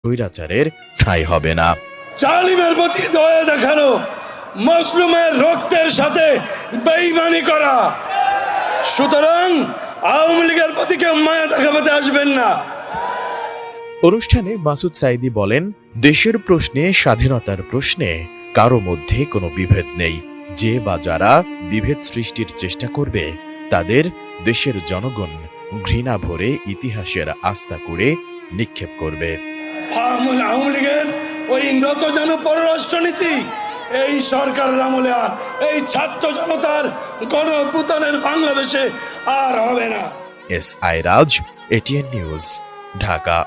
স্বৈরাচারের ঠাঁই হবে না। জালিমের প্রতি দয়া দেখানো, মজলুমের রক্তের সাথে বেঈমানি করা। সুতরাং আওয়ামী লীগের প্রতি কেউ মায়া দেখাতে আসবেন না। অনুষ্ঠানে মাসুদ সাঈদী বলেন, দেশের প্রশ্নে, স্বাধীনতার প্রশ্নে কারো মধ্যে কোনো বিভেদ নেই। যে বা যারা বিভেদ সৃষ্টির চেষ্টা করবে তাদের দেশের জনগণ ঘৃণা ভরে ইতিহাসের আস্থা করে নিক্ষেপ করবে। আওয়ামী লীগের ওই নতজানু পররাষ্ট্রনীতি এই সরকারের আমলে আর এই ছাত্র জনতার গণঅভ্যুত্থানের বাংলাদেশে আর হবে না। S I Raj, ATN news, Dhaka.